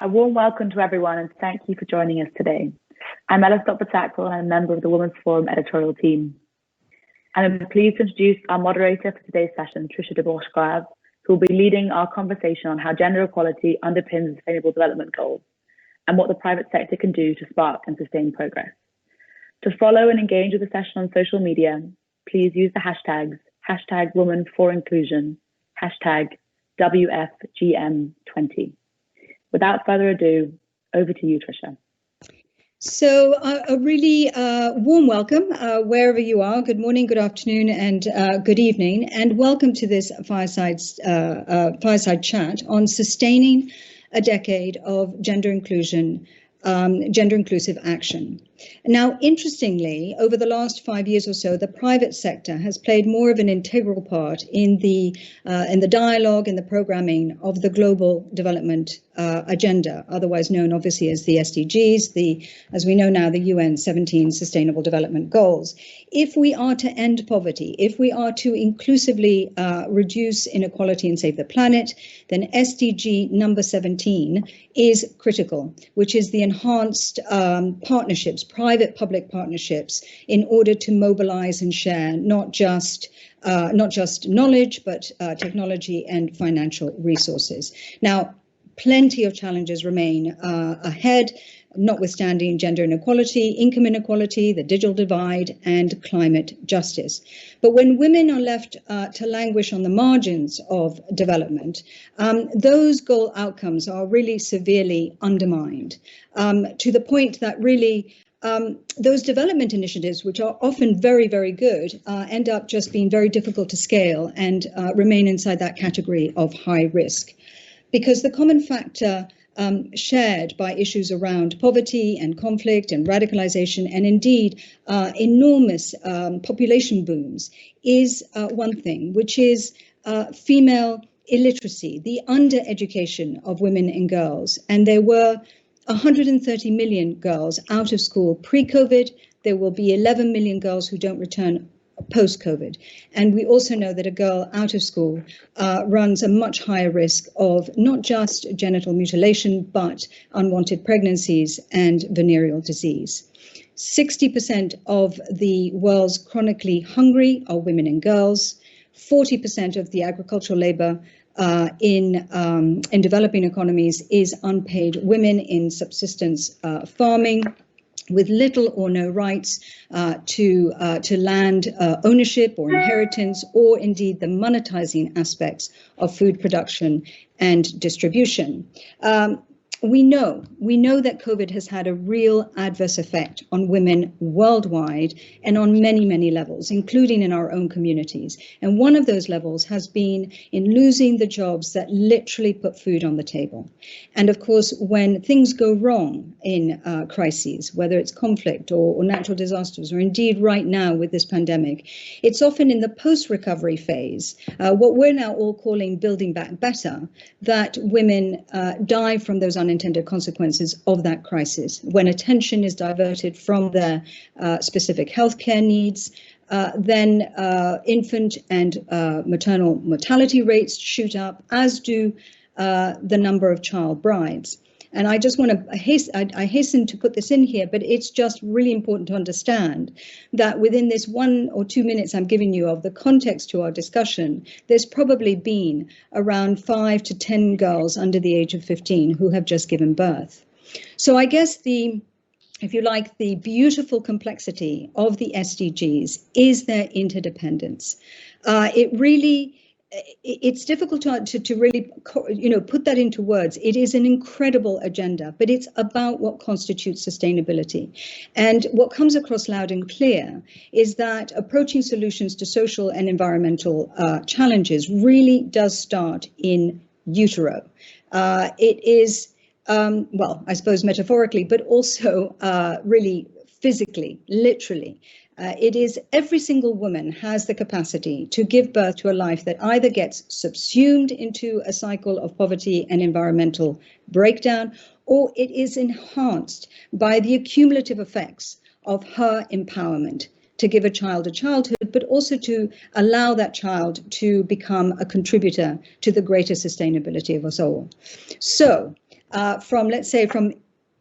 A warm welcome to everyone and thank you for joining us today. I'm Ella Stopper-Tackle and I'm a member of the Women's Forum editorial team. I'm pleased to introduce our moderator for today's session, Trisha de Borchgrave, who will be leading our conversation on how gender equality underpins sustainable development goals and what the private sector can do to spark and sustain progress. To follow and engage with the session on social media, please use the hashtags #WomenForInclusion, #WFGM20. Without further ado, over to you, Trisha. So a really warm welcome wherever you are. Good morning, good afternoon, and good evening, and welcome to this Fireside Chat on sustaining a decade of gender inclusive action. Now, interestingly, over the last 5 years or so, the private sector has played more of an integral part in the dialogue and the programming of the global development agenda, otherwise known obviously as the SDGs, as we know now, the UN 17 Sustainable Development Goals. If we are to end poverty, if we are to inclusively reduce inequality and save the planet, then SDG number 17 is critical, which is the enhanced partnerships, private-public partnerships, in order to mobilize and share not just knowledge, but technology and financial resources. Now, plenty of challenges remain ahead, notwithstanding gender inequality, income inequality, the digital divide, and climate justice. But when women are left to languish on the margins of development, those goal outcomes are really severely undermined, to the point that really those development initiatives, which are often very, very good, end up just being very difficult to scale and remain inside that category of high risk. Because the common factor shared by issues around poverty and conflict and radicalization, and indeed enormous population booms, is one thing, which is female illiteracy, the undereducation of women and girls. And there were 130 million girls out of school pre-COVID. There will be 11 million girls who don't return post-COVID. And we also know that a girl out of school runs a much higher risk of not just genital mutilation, but unwanted pregnancies and venereal disease. 60% of the world's chronically hungry are women and girls. 40% of the agricultural labor in developing economies is unpaid women in subsistence farming, with little or no rights to land ownership or inheritance, or indeed the monetizing aspects of food production and distribution. We know that COVID has had a real adverse effect on women worldwide and on many, many levels, including in our own communities. And one of those levels has been in losing the jobs that literally put food on the table. And of course, when things go wrong in crises, whether it's conflict or natural disasters, or indeed right now with this pandemic, it's often in the post-recovery phase, what we're now all calling building back better, that women die from those unintended consequences of that crisis, when attention is diverted from their specific healthcare needs. Then infant and maternal mortality rates shoot up, as do the number of child brides. And I just want to hasten to put this in here, but it's just really important to understand that within this 1 or 2 minutes I'm giving you of the context to our discussion, there's probably been around 5 to 10 girls under the age of 15 who have just given birth. So I guess if you like, the beautiful complexity of the SDGs is their interdependence. It's difficult to really, put that into words. It is an incredible agenda, but it's about what constitutes sustainability. And what comes across loud and clear is that approaching solutions to social and environmental challenges really does start in utero. It is, well, I suppose metaphorically, but also really physically, literally. It is every single woman has the capacity to give birth to a life that either gets subsumed into a cycle of poverty and environmental breakdown, or it is enhanced by the accumulative effects of her empowerment to give a child a childhood, but also to allow that child to become a contributor to the greater sustainability of us all. So from, let's say, from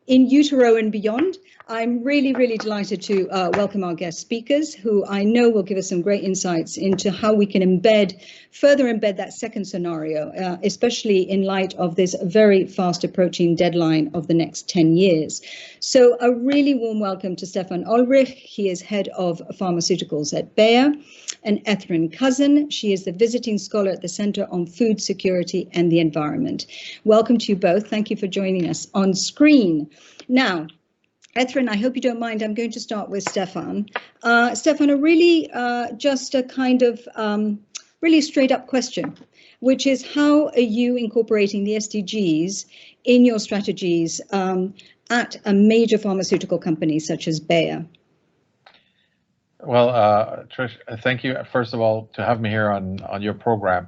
in utero and beyond. I'm really, really delighted to welcome our guest speakers, who I know will give us some great insights into how we can further embed that second scenario, especially in light of this very fast approaching deadline of the next 10 years. So a really warm welcome to Stefan Oelrich. He is head of pharmaceuticals at Bayer, and Ertharin cousin. She is the visiting scholar at the Center on Food Security and the Environment. Welcome to you both. Thank you for joining us on screen. Now, Ertharin, I hope you don't mind. I'm going to start with Stefan. Stefan, just a kind of really straight up question, which is, how are you incorporating the SDGs in your strategies at a major pharmaceutical company such as Bayer? Well, Trish, thank you, first of all, to have me here on your program.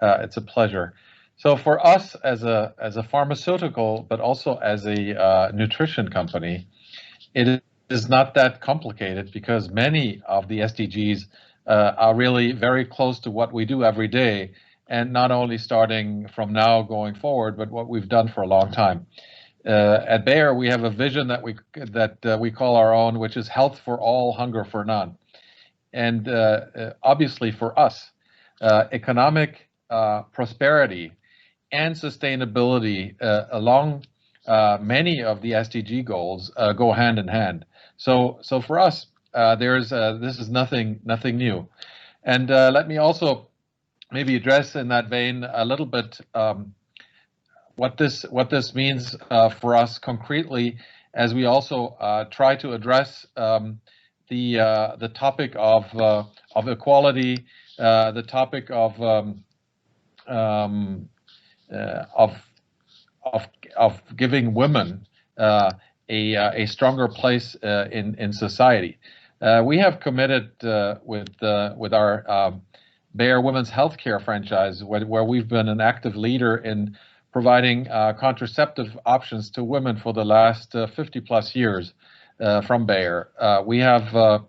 It's a pleasure. So for us as a pharmaceutical, but also as a nutrition company, it is not that complicated, because many of the SDGs are really very close to what we do every day, and not only starting from now going forward, but what we've done for a long time. At Bayer, we have a vision that we call our own, which is health for all, hunger for none. And obviously for us, economic prosperity and sustainability along many of the SDG goals go hand in hand. So for us, this is nothing new. And let me also maybe address in that vein a little bit what this means for us concretely, as we also try to address the topic of equality, the topic of giving women a stronger place in society. We have committed with our Bayer Women's Healthcare franchise, where we've been an active leader in providing contraceptive options to women for the last 50 plus years from Bayer. We have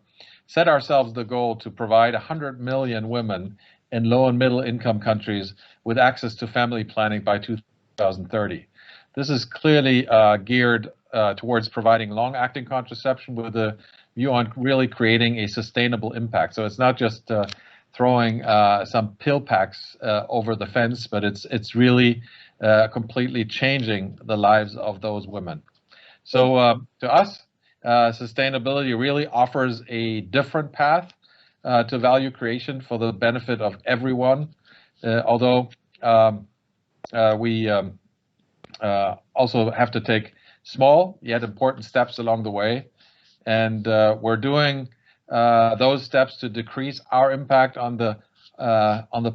set ourselves the goal to provide 100 million women in low and middle income countries with access to family planning by 2030. This is clearly geared towards providing long-acting contraception with a view on really creating a sustainable impact. So it's not just throwing some pill packs over the fence, but it's really completely changing the lives of those women. So to us, sustainability really offers a different path to value creation for the benefit of everyone, although we also have to take small yet important steps along the way, and we're doing those steps to decrease our impact on the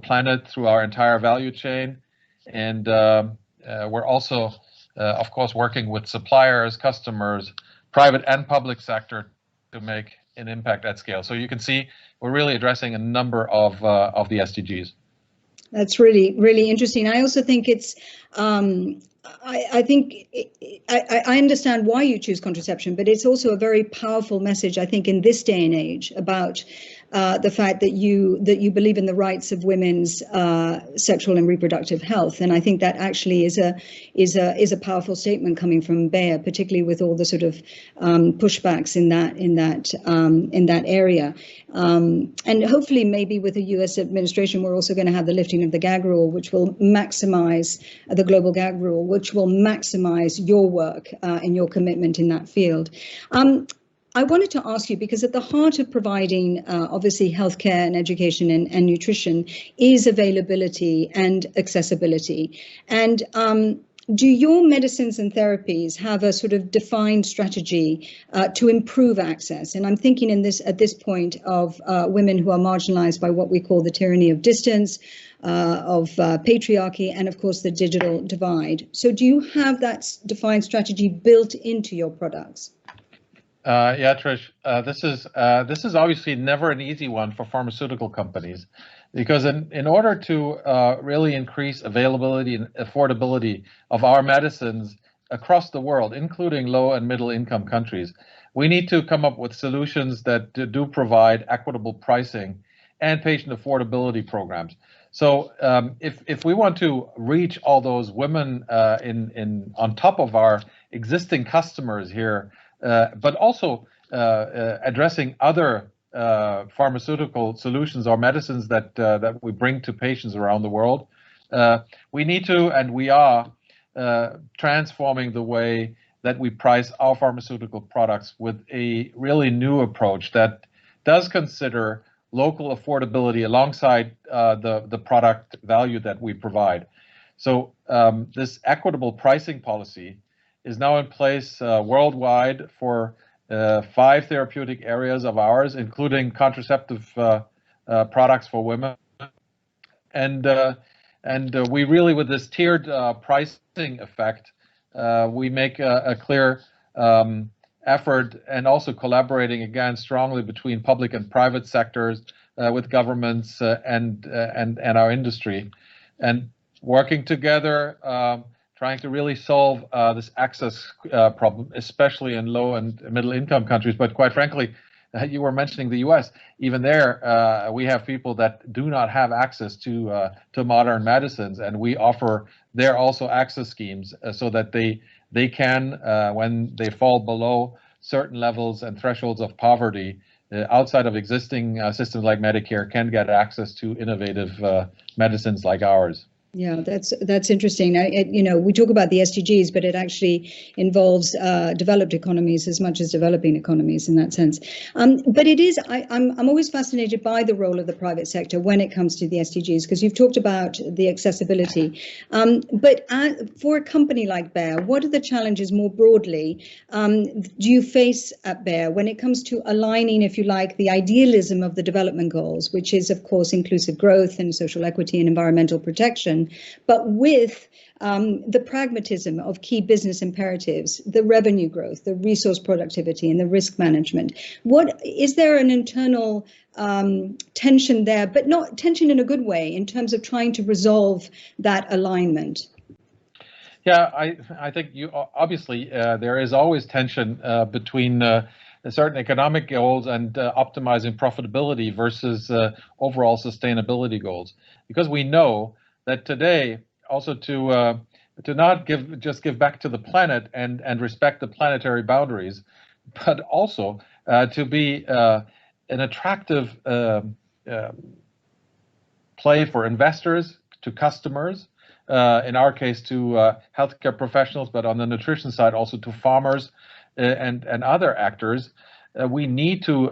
planet through our entire value chain, and we're also, of course, working with suppliers, customers, private and public sector to make an impact at scale. So you can see we're really addressing a number of the SDGs. That's really, really interesting. I also think it's, I think I understand why you choose contraception, but it's also a very powerful message, I think, in this day and age about the fact that you believe in the rights of women's sexual and reproductive health, and I think that actually is a powerful statement coming from Bayer, particularly with all the sort of pushbacks in that area, and hopefully maybe with the U.S. administration we're also going to have the lifting of the gag rule, which will maximize the global gag rule, which will maximize your work and your commitment in that field. I wanted to ask you, because at the heart of providing obviously healthcare and education and nutrition is availability and accessibility. And do your medicines and therapies have a sort of defined strategy to improve access? And I'm thinking at this point of women who are marginalized by what we call the tyranny of distance, of patriarchy, and of course the digital divide. So do you have that defined strategy built into your products? Yeah, Trish, this is obviously never an easy one for pharmaceutical companies, because in order to really increase availability and affordability of our medicines across the world, including low and middle income countries, we need to come up with solutions that do provide equitable pricing and patient affordability programs. So if we want to reach all those women on top of our existing customers here, but also addressing other pharmaceutical solutions or medicines that we bring to patients around the world, we need to, and we are, transforming the way that we price our pharmaceutical products with a really new approach that does consider local affordability alongside the product value that we provide. So this equitable pricing policy is now in place worldwide for 5 therapeutic areas of ours, including contraceptive products for women. And we really, with this tiered pricing effect, we make a clear effort, and also collaborating again strongly between public and private sectors, with governments and our industry, and working together, trying to really solve this access problem, especially in low and middle income countries. But quite frankly, you were mentioning the U.S. Even there, we have people that do not have access to modern medicines, and we offer there also access schemes so that they can, when they fall below certain levels and thresholds of poverty, outside of existing systems like Medicare, can get access to innovative medicines like ours. Yeah, that's interesting. We talk about the SDGs, but it actually involves developed economies as much as developing economies in that sense. But it is, I'm always fascinated by the role of the private sector when it comes to the SDGs, because you've talked about the accessibility. But for a company like Bayer, what are the challenges more broadly do you face at Bayer when it comes to aligning, if you like, the idealism of the development goals, which is, of course, inclusive growth and social equity and environmental protection, but with the pragmatism of key business imperatives, the revenue growth, the resource productivity, and the risk management? What is there an internal tension there, but not tension in a good way, in terms of trying to resolve that alignment? Yeah, I think obviously there is always tension between certain economic goals and optimizing profitability versus overall sustainability goals, because we know that today also to not just give back to the planet and respect the planetary boundaries, but also to be an attractive play for investors, to customers, in our case to healthcare professionals, but on the nutrition side also to farmers and other actors. We need to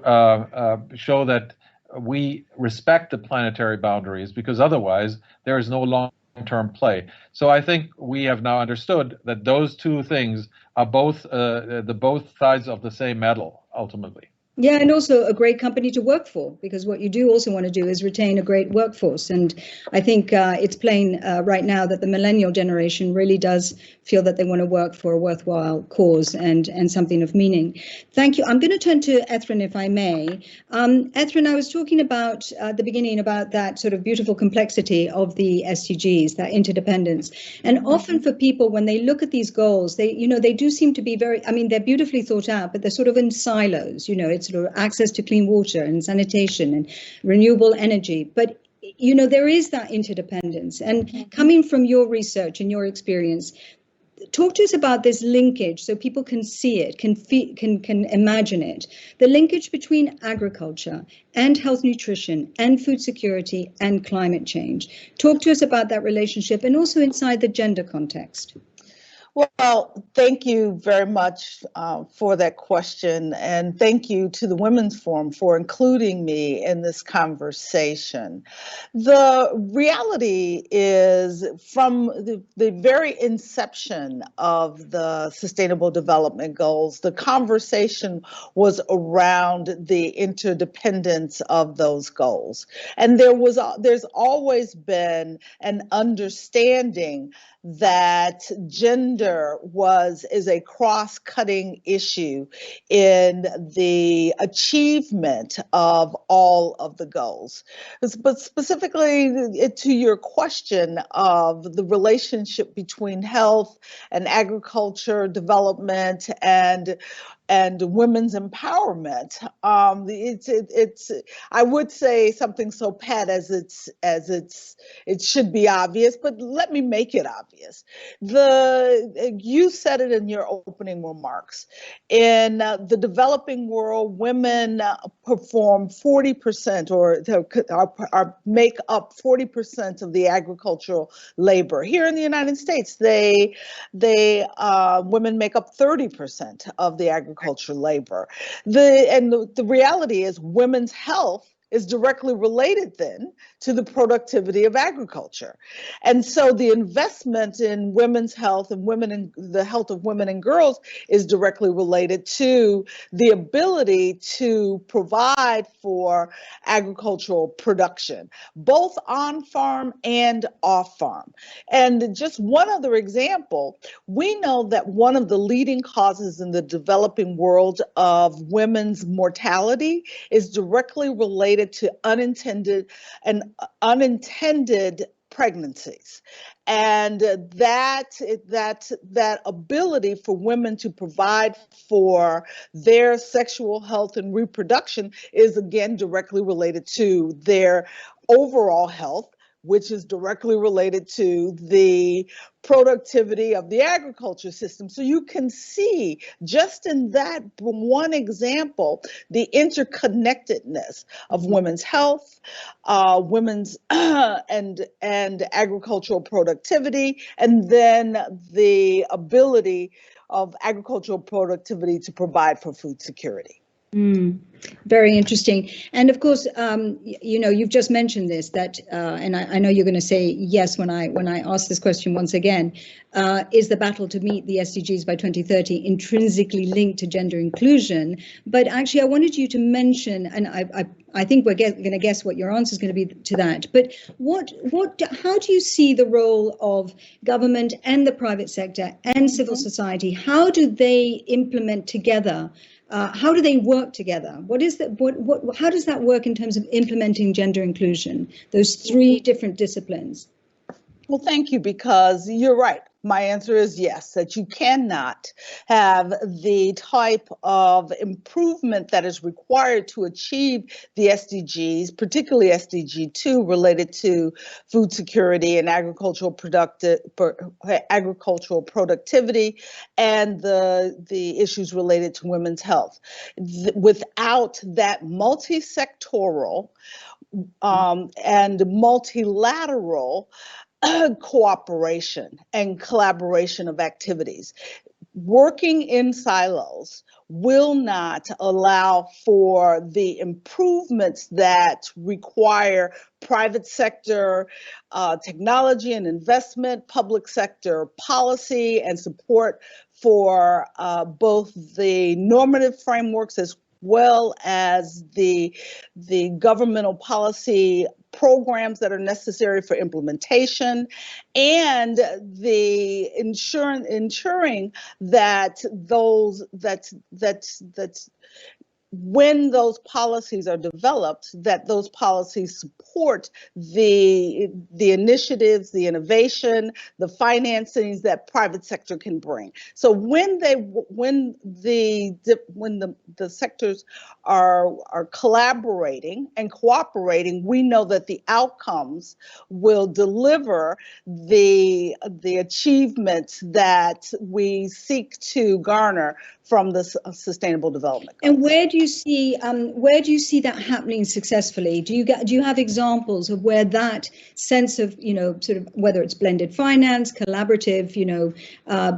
show that we respect the planetary boundaries, because otherwise there is no long-term play. So I think we have now understood that those two things are both both sides of the same medal, ultimately. Yeah, and also a great company to work for, because what you do also want to do is retain a great workforce. And I think it's plain right now that the millennial generation really does feel that they want to work for a worthwhile cause and something of meaning. Thank you. I'm going to turn to Ertharin, if I may. Ertharin, I was talking about at the beginning about that sort of beautiful complexity of the SDGs, that interdependence. And often for people, when they look at these goals, they do seem to be they're beautifully thought out, but they're sort of in silos. It's sort of access to clean water and sanitation and renewable energy. But, there is that interdependence. And coming from your research and your experience, talk to us about this linkage so people can see it, can imagine it. The linkage between agriculture and health nutrition and food security and climate change. Talk to us about that relationship, and also inside the gender context. Well, thank you very much for that question, and thank you to the Women's Forum for including me in this conversation. The reality is, from the very inception of the Sustainable Development Goals, the conversation was around the interdependence of those goals. And there's always been an understanding that gender is a cross-cutting issue in the achievement of all of the goals. But specifically to your question of the relationship between health and agriculture, development, and and women's empowerment. I would say something so pat as it should be obvious, but let me make it obvious. You said it in your opening remarks. In the developing world, women perform 40% or make up 40% of the agricultural labor. Here in the United States, women make up 30% of the agricultural labor. The reality is women's health is directly related then to the productivity of agriculture. And so the investment in women's health and the health of women and girls is directly related to the ability to provide for agricultural production, both on farm and off farm. And just one other example, we know that one of the leading causes in the developing world of women's mortality is directly related to unintended pregnancies. And that ability for women to provide for their sexual health and reproduction is again directly related to their overall health, which is directly related to the productivity of the agriculture system. So you can see just in that one example, the interconnectedness of women's health, women's and agricultural productivity, and then the ability of agricultural productivity to provide for food security. Very interesting. And of course, you've just mentioned this, that, and I know you're going to say yes when I ask this question once again, is the battle to meet the SDGs by 2030 intrinsically linked to gender inclusion? But actually, I wanted you to mention, and I think we're going to guess what your answer is going to be to that. But how do you see the role of government and the private sector and civil society? How do they implement together? How do they work together? How does that work in terms of implementing gender inclusion? Those three different disciplines. Well, thank you, because you're right. My answer is yes, that you cannot have the type of improvement that is required to achieve the SDGs, particularly SDG 2 related to food security and agricultural productivity and the issues related to women's health. Without that multi-sectoral and multilateral cooperation and collaboration of activities, working in silos will not allow for the improvements that require private sector technology and investment, public sector policy and support for both the normative frameworks as well as the governmental policy programs that are necessary for implementation, and the ensuring that when those policies are developed, that those policies support the initiatives, the innovation, the financings that private sector can bring. So when the sectors are collaborating and cooperating, we know that the outcomes will deliver the achievements that we seek to garner from the Sustainable Development Goals. And where do you see that happening successfully? Do you have examples of where that sense of, sort of, whether it's blended finance, collaborative,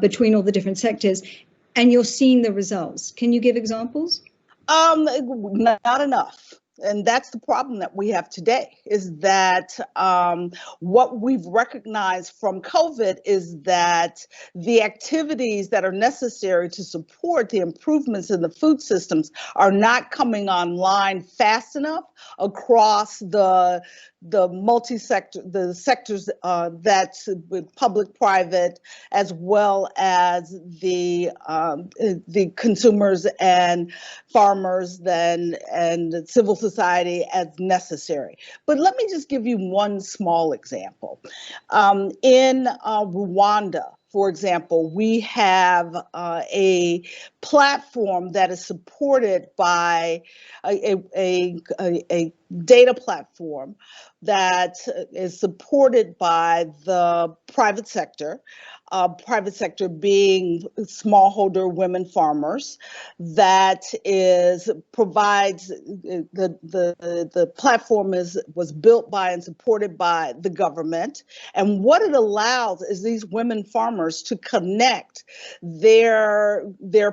between all the different sectors, and you're seeing the results? Can you give examples? Not enough. And that's the problem that we have today, is that what we've recognized from COVID is that the activities that are necessary to support the improvements in the food systems are not coming online fast enough across the multi-sector, the sectors that's with public, private, as well as the consumers and farmers and civil society as necessary. But let me just give you one small example. In Rwanda, for example, we have a platform that is supported by a data platform that is supported by the private sector being smallholder women farmers, that provides the platform was built by and supported by the government. And what it allows is these women farmers to connect their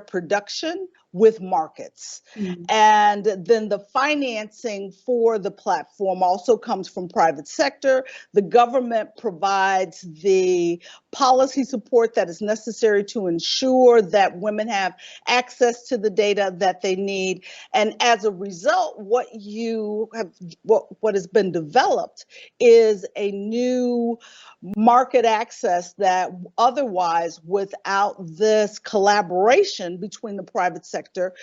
production with markets. And then the financing for the platform also comes from private sector. The government provides the policy support that is necessary to ensure that women have access to the data that they need. And as a result, what has been developed is a new market access that otherwise, without this collaboration between the private sector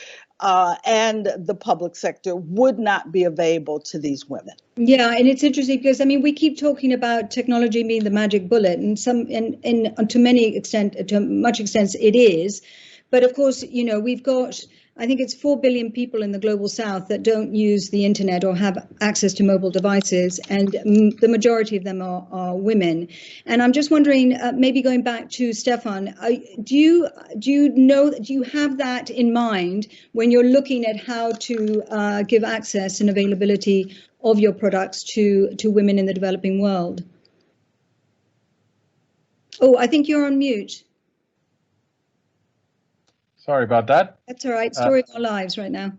and the public sector, would not be available to these women. Yeah, and it's interesting because, I mean, we keep talking about technology being the magic bullet, and to much extent it is. But of course, you know, we've got, I think it's 4 billion people in the global south that don't use the internet or have access to mobile devices, and the majority of them are women. And I'm just wondering, maybe going back to Stefan, do you have that in mind when you're looking at how to give access and availability of your products to women in the developing world? Oh, I think you're on mute. Sorry about that. That's all right. Story of our lives right now.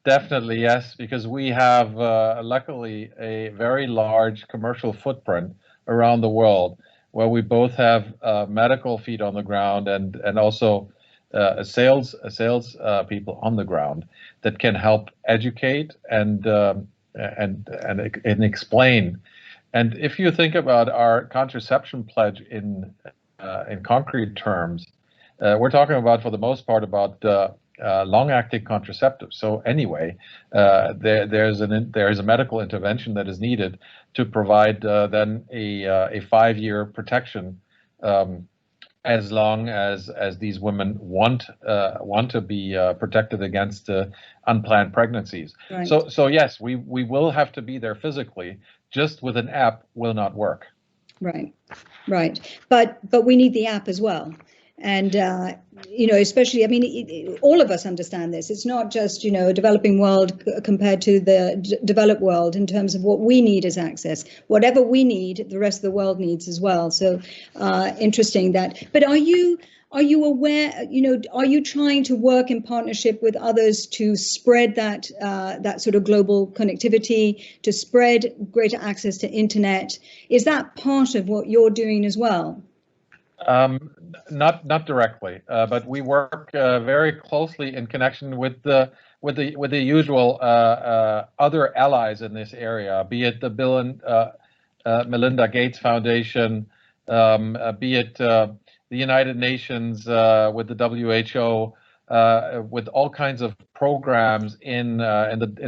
Definitely, yes, because we have luckily a very large commercial footprint around the world, where we both have medical feet on the ground and also sales people on the ground that can help educate and explain. And if you think about our contraception pledge in concrete terms, we're talking about, for the most part, about long-acting contraceptives. So anyway, there is a medical intervention that is needed to provide then a 5-year protection, as long as these women want to be protected against unplanned pregnancies. Right. So yes, we will have to be there physically. Just with an app will not work. Right. But we need the app as well. And, you know, especially, I mean, all of us understand this. It's not just, you know, a developing world compared to the developed world in terms of what we need as access. Whatever we need, the rest of the world needs as well. So interesting that. But are you aware, you know, are you trying to work in partnership with others to spread that sort of global connectivity, to spread greater access to internet? Is that part of what you're doing as well? Not directly, but we work very closely in connection with the usual other allies in this area, be it the Bill and Melinda Gates Foundation, be it the United Nations with the WHO, with all kinds of programs in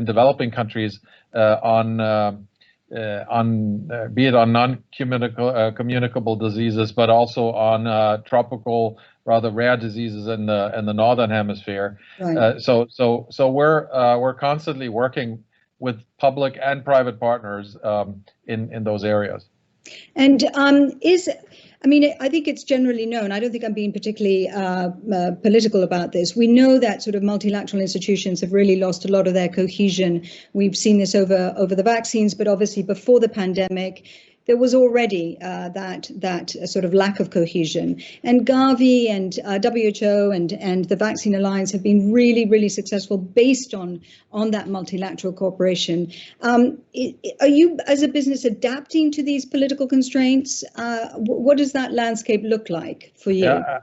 developing countries on be it on non-communicable diseases, but also on tropical, rather rare diseases in the northern hemisphere. Right. So we're constantly working with public and private partners in those areas. And I mean, I think it's generally known, I don't think I'm being particularly political about this. We know that sort of multilateral institutions have really lost a lot of their cohesion. We've seen this over the vaccines, but obviously before the pandemic, there was already that sort of lack of cohesion. And Gavi and WHO and the Vaccine Alliance have been really, really successful based on that multilateral cooperation. Are you, as a business, adapting to these political constraints? What does that landscape look like for you? Yeah.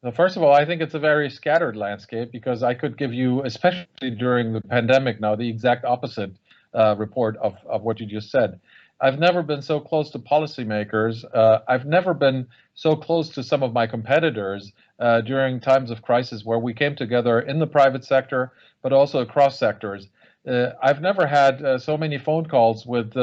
Well, first of all, I think it's a very scattered landscape, because I could give you, especially during the pandemic now, the exact opposite report of what you just said. I've never been so close to policymakers. I've never been so close to some of my competitors during times of crisis, where we came together in the private sector, but also across sectors. I've never had so many phone calls with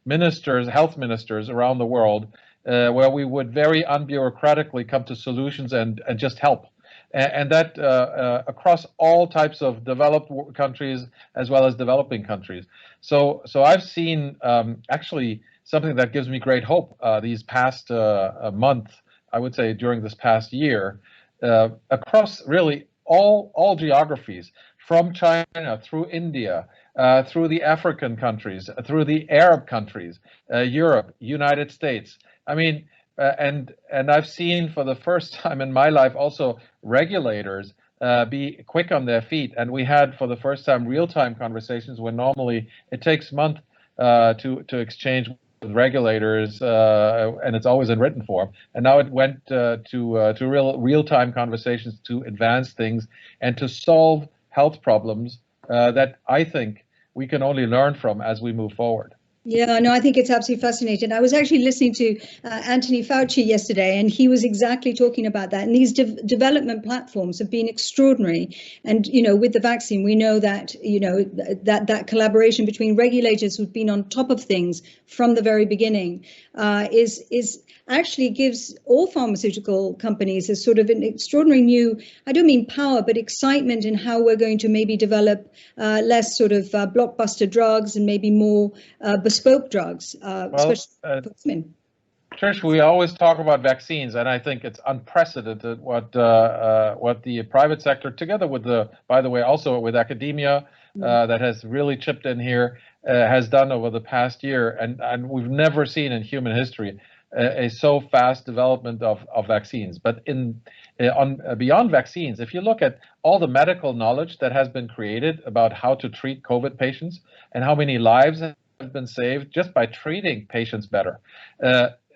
ministers, health ministers around the world, where we would very unbureaucratically come to solutions and just help. And that across all types of developed countries as well as developing countries. So I've seen actually something that gives me great hope these past month, I would say during this past year, across really all geographies, from China through India, through the African countries, through the Arab countries, Europe, United States. I mean, and I've seen for the first time in my life also regulators be quick on their feet, and we had for the first time real-time conversations when normally it takes months to exchange with regulators, and it's always in written form. And now it went to real-time conversations to advance things and to solve health problems that I think we can only learn from as we move forward. Yeah, no, I think it's absolutely fascinating. I was actually listening to Anthony Fauci yesterday, and he was exactly talking about that. And these development platforms have been extraordinary. And, you know, with the vaccine, we know that, you know, that collaboration between regulators who've been on top of things from the very beginning is actually gives all pharmaceutical companies a sort of an extraordinary new, I don't mean power, but excitement in how we're going to maybe develop less sort of blockbuster drugs and maybe more bespoke drugs, especially for women. Trish, we always talk about vaccines, and I think it's unprecedented what the private sector, together with by the way, also with academia, that has really chipped in here, has done over the past year, and we've never seen in human history a so fast development of vaccines. But beyond vaccines, if you look at all the medical knowledge that has been created about how to treat COVID patients and how many lives have been saved just by treating patients better,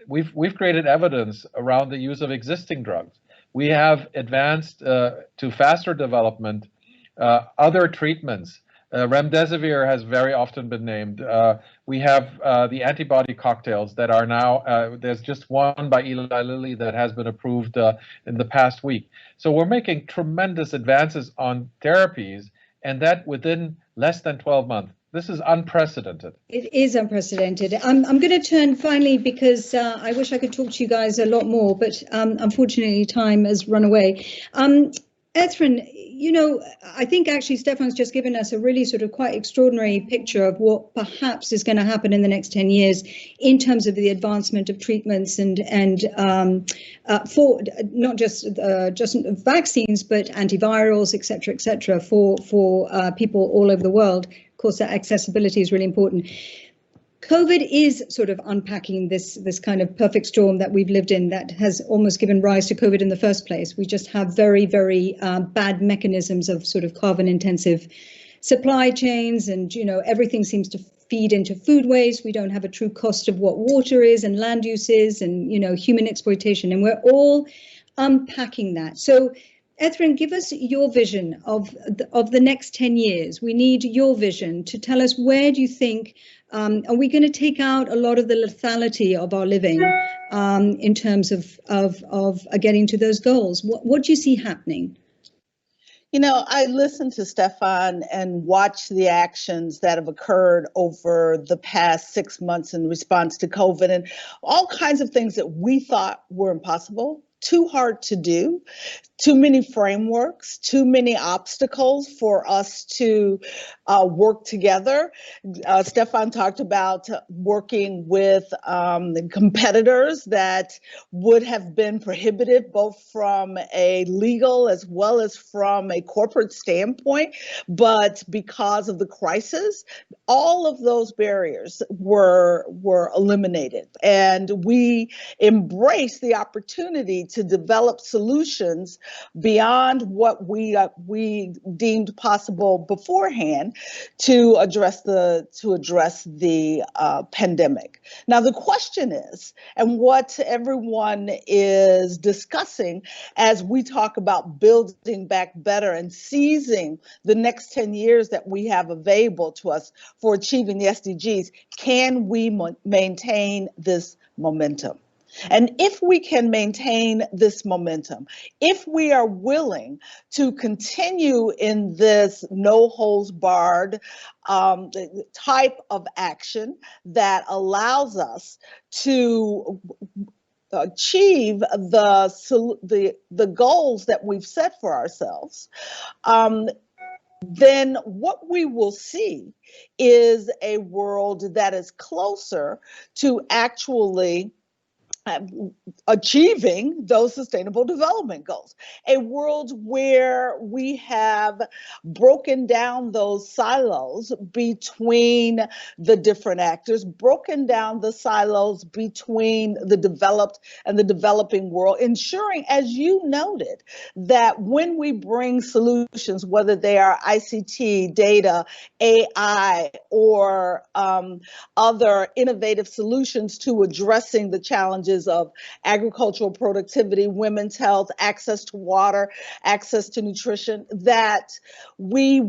we've created evidence around the use of existing drugs. We have advanced to faster development other treatments. Remdesivir has very often been named. We have the antibody cocktails that are now, there's just one by Eli Lilly that has been approved in the past week. So we're making tremendous advances on therapies, and that within less than 12 months. This is unprecedented. It is unprecedented. I'm going to turn finally, because I wish I could talk to you guys a lot more, but unfortunately time has run away. Ertharin, you know, I think actually Stefan's just given us a really sort of quite extraordinary picture of what perhaps is going to happen in the next 10 years in terms of the advancement of treatments and for not just vaccines, but antivirals, et cetera, for people all over the world. Of course, that accessibility is really important. COVID is sort of unpacking this kind of perfect storm that we've lived in that has almost given rise to COVID in the first place. We just have very, very bad mechanisms of sort of carbon intensive supply chains, and, you know, everything seems to feed into food waste. We don't have a true cost of what water is and land use is, and, you know, human exploitation, and we're all unpacking that. So Ertharin, give us your vision of the next 10 years. We need your vision to tell us, where do you think, are we going to take out a lot of the lethality of our living in terms of getting to those goals? What do you see happening? You know, I listened to Stefan and watched the actions that have occurred over the past 6 months in response to COVID, and all kinds of things that we thought were impossible, too hard to do, too many frameworks, too many obstacles for us to work together. Stefan talked about working with competitors that would have been prohibited both from a legal as well as from a corporate standpoint. But because of the crisis, all of those barriers were eliminated. And we embraced the opportunity to develop solutions beyond what we deemed possible beforehand to address the pandemic. Now the question is, and what everyone is discussing as we talk about building back better and seizing the next 10 years that we have available to us for achieving the SDGs, can we maintain this momentum? And if we can maintain this momentum, if we are willing to continue in this no holds barred type of action that allows us to achieve the goals that we've set for ourselves, then what we will see is a world that is closer to actually achieving those sustainable development goals. A world where we have broken down those silos between the different actors, broken down the silos between the developed and the developing world, ensuring, as you noted, that when we bring solutions, whether they are ICT, data, AI, or other innovative solutions to addressing the challenges of agricultural productivity, women's health, access to water, access to nutrition, that we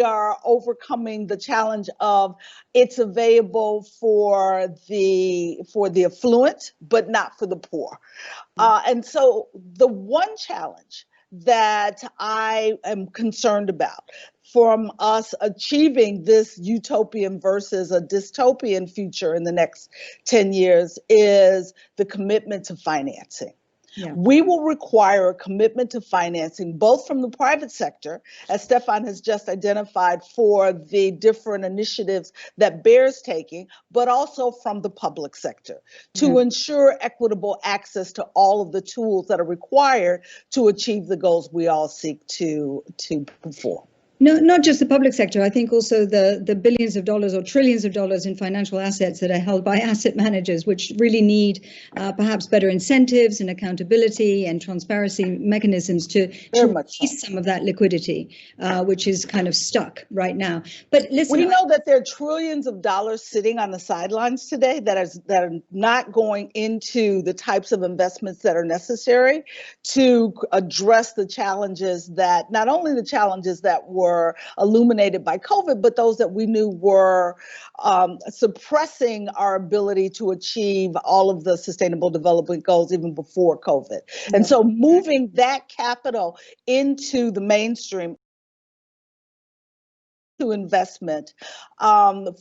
are overcoming the challenge of it's available for the affluent, but not for the poor. And so the one challenge that I am concerned about from us achieving this utopian versus a dystopian future in the next 10 years is the commitment to financing. Yeah. We will require a commitment to financing, both from the private sector, as Stefan has just identified for the different initiatives that Bear's taking, but also from the public sector to ensure equitable access to all of the tools that are required to achieve the goals we all seek to perform. No, not just the public sector. I think also the billions of dollars or trillions of dollars in financial assets that are held by asset managers, which really need perhaps better incentives and accountability and transparency mechanisms to release some of that liquidity, which is kind of stuck right now. But listen, we know that there are trillions of dollars sitting on the sidelines today that are not going into the types of investments that are necessary to address the challenges that, not only the challenges that were illuminated by COVID, but those that we knew were suppressing our ability to achieve all of the sustainable development goals even before COVID. And so moving that capital into the mainstream to investment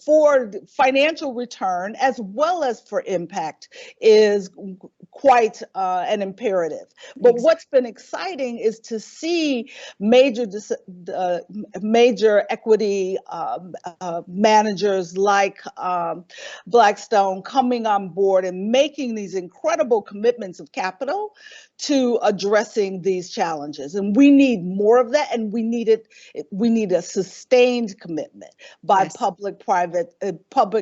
for financial return as well as for impact is quite an imperative. But what's been exciting is to see major equity managers like Blackstone coming on board and making these incredible commitments of capital to addressing these challenges. And we need more of that, and we need a sustained commitment by public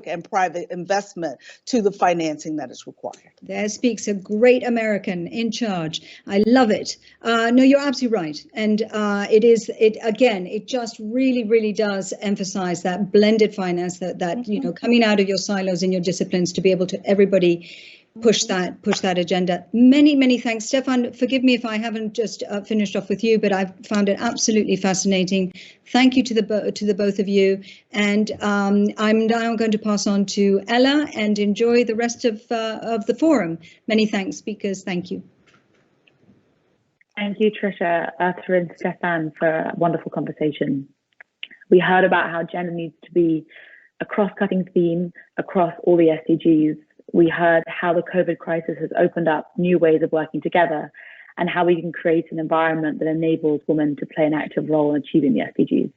and private investment to the financing that is required. There speaks a great American in charge. I love it. No, you're absolutely right. And it just really does emphasize that blended finance, that you know, coming out of your silos in your disciplines to be able to everybody push that agenda. Many thanks. Stefan, forgive me if I haven't just finished off with you, but I've found it absolutely fascinating. Thank you to the both of you. And I'm now going to pass on to Ella and enjoy the rest of the forum. Many thanks, speakers. Thank you. Thank you, Trisha, Ertharin, Stefan, for a wonderful conversation. We heard about how gender needs to be a cross-cutting theme across all the SDGs. We heard how the COVID crisis has opened up new ways of working together and how we can create an environment that enables women to play an active role in achieving the SDGs.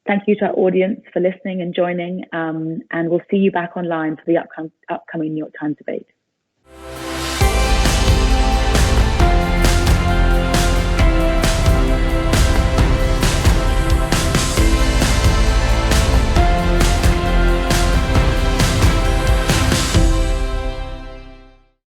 Thank you to our audience for listening and joining, and we'll see you back online for the upcoming New York Times debate.